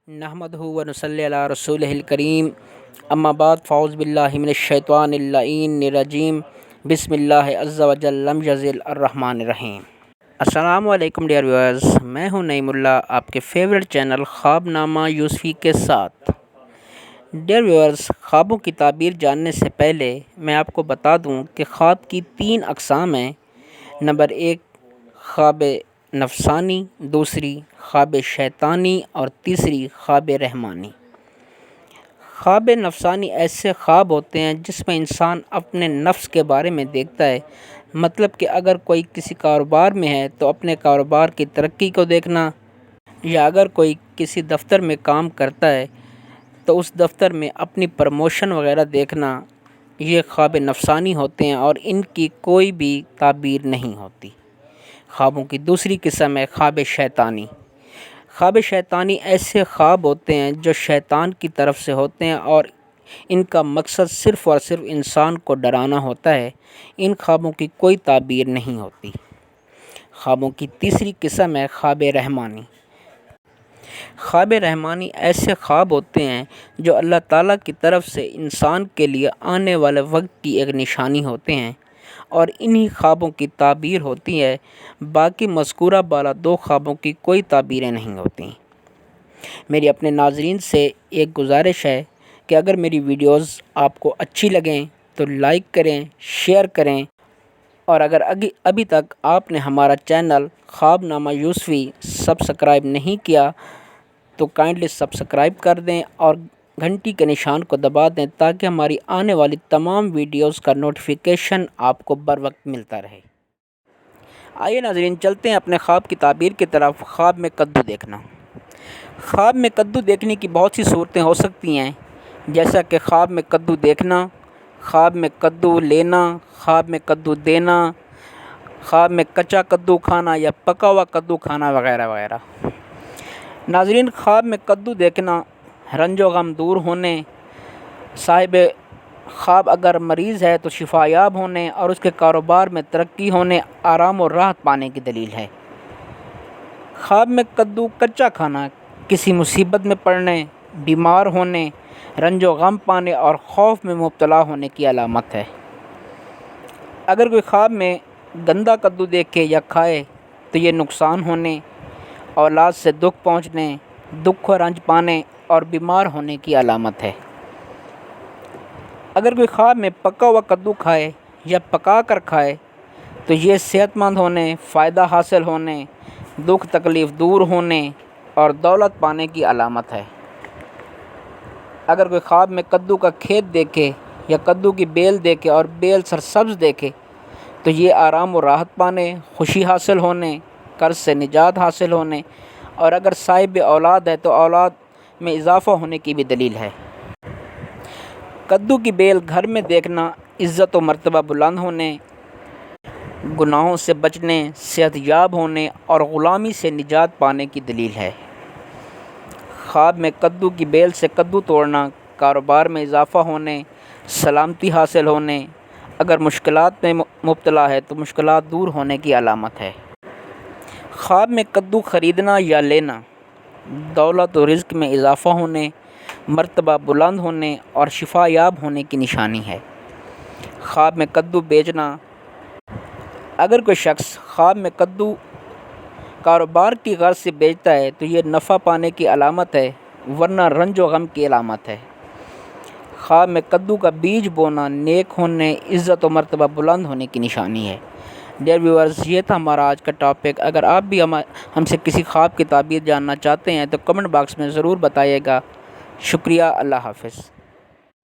نحمدہ و نصلی علی رسولہ الکریم اما بعد فاعوذ باللہ من الشیطان اللعین الرجیم بسم اللہ عز و جل لم یزل الرحمن الرحیم۔ السلام علیکم ڈیئر ویورز، میں ہوں نعیم اللہ، آپ کے فیوریٹ چینل خواب نامہ یوسفی کے ساتھ۔ ڈیئر ویورز، خوابوں کی تعبیر جاننے سے پہلے میں آپ کو بتا دوں کہ خواب کی 3 اقسام ہیں۔ نمبر 1 خواب نفسانی، دوسری خواب شیطانی اور تیسری خواب رحمانی۔ خواب نفسانی ایسے خواب ہوتے ہیں جس میں انسان اپنے نفس کے بارے میں دیکھتا ہے، مطلب کہ اگر کوئی کسی کاروبار میں ہے تو اپنے کاروبار کی ترقی کو دیکھنا، یا اگر کوئی کسی دفتر میں کام کرتا ہے تو اس دفتر میں اپنی پروموشن وغیرہ دیکھنا، یہ خواب نفسانی ہوتے ہیں اور ان کی کوئی بھی تعبیر نہیں ہوتی۔ خوابوں کی دوسری قسم ہے خواب شیطانی۔ خواب شیطانی ایسے خواب ہوتے ہیں جو شیطان کی طرف سے ہوتے ہیں اور ان کا مقصد صرف اور صرف انسان کو ڈرانا ہوتا ہے۔ ان خوابوں کی کوئی تعبیر نہیں ہوتی۔ خوابوں کی تیسری قسم ہے خواب رحمانی۔ خواب رحمانی ایسے خواب ہوتے ہیں جو اللہ تعالیٰ کی طرف سے انسان کے لیے آنے والے وقت کی ایک نشانی ہوتے ہیں اور انہی خوابوں کی تعبیر ہوتی ہے۔ باقی مذکورہ بالا 2 خوابوں کی کوئی تعبیریں نہیں ہوتیں۔ میری اپنے ناظرین سے ایک گزارش ہے کہ اگر میری ویڈیوز آپ کو اچھی لگیں تو لائک کریں، شیئر کریں، اور اگر ابھی تک آپ نے ہمارا چینل خواب نامہ یوسفی سبسکرائب نہیں کیا تو کائنڈلی سبسکرائب کر دیں اور گھنٹی کے نشان کو دبا دیں تاکہ ہماری آنے والی تمام ویڈیوز کا نوٹیفیکیشن آپ کو بر وقت ملتا رہے۔ آئیے ناظرین، چلتے ہیں اپنے خواب کی تعبیر کی طرف۔ خواب میں کدو دیکھنا۔ خواب میں کدو دیکھنے کی بہت سی صورتیں ہو سکتی ہیں، جیسا کہ خواب میں کدو دیکھنا، خواب میں کدو لینا، خواب میں کدو دینا، خواب میں کچا کدو کھانا یا پکا ہوا کدو کھانا وغیرہ وغیرہ۔ ناظرین، خواب میں کدو دیکھنا رنج و غم دور ہونے، صاحب خواب اگر مریض ہے تو شفا یاب ہونے اور اس کے کاروبار میں ترقی ہونے، آرام و راحت پانے کی دلیل ہے۔ خواب میں کدو کچا کھانا کسی مصیبت میں پڑنے، بیمار ہونے، رنج و غم پانے اور خوف میں مبتلا ہونے کی علامت ہے۔ اگر کوئی خواب میں گندا کدو دیکھے یا کھائے تو یہ نقصان ہونے، اولاد سے دکھ پہنچنے، دکھ و رنج پانے اور بیمار ہونے کی علامت ہے۔ اگر کوئی خواب میں پکا ہوا کدو کھائے یا پکا کر کھائے تو یہ صحت مند ہونے، فائدہ حاصل ہونے، دکھ تکلیف دور ہونے اور دولت پانے کی علامت ہے۔ اگر کوئی خواب میں کدو کا کھیت دیکھے یا کدو کی بیل دیکھے اور بیل سرسبز دیکھے تو یہ آرام و راحت پانے، خوشی حاصل ہونے، قرض سے نجات حاصل ہونے اور اگر صاحب اولاد ہے تو اولاد میں اضافہ ہونے کی بھی دلیل ہے۔ کدو کی بیل گھر میں دیکھنا عزت و مرتبہ بلند ہونے، گناہوں سے بچنے، صحت یاب ہونے اور غلامی سے نجات پانے کی دلیل ہے۔ خواب میں کدو کی بیل سے کدو توڑنا کاروبار میں اضافہ ہونے، سلامتی حاصل ہونے، اگر مشکلات میں مبتلا ہے تو مشکلات دور ہونے کی علامت ہے۔ خواب میں کدو خریدنا یا لینا دولت و رزق میں اضافہ ہونے، مرتبہ بلند ہونے اور شفا یاب ہونے کی نشانی ہے۔ خواب میں کدو بیچنا، اگر کوئی شخص خواب میں کدو کاروبار کی غرض سے بیچتا ہے تو یہ نفع پانے کی علامت ہے، ورنہ رنج و غم کی علامت ہے۔ خواب میں کدو کا بیج بونا نیک ہونے، عزت و مرتبہ بلند ہونے کی نشانی ہے۔ ڈیئر ویورز، یہ تھا ہمارا آج کا ٹاپک۔ اگر آپ بھی ہم سے کسی خواب کی تعبیر جاننا چاہتے ہیں تو کمنٹ باکس میں ضرور بتائیے گا۔ شکریہ، اللہ حافظ۔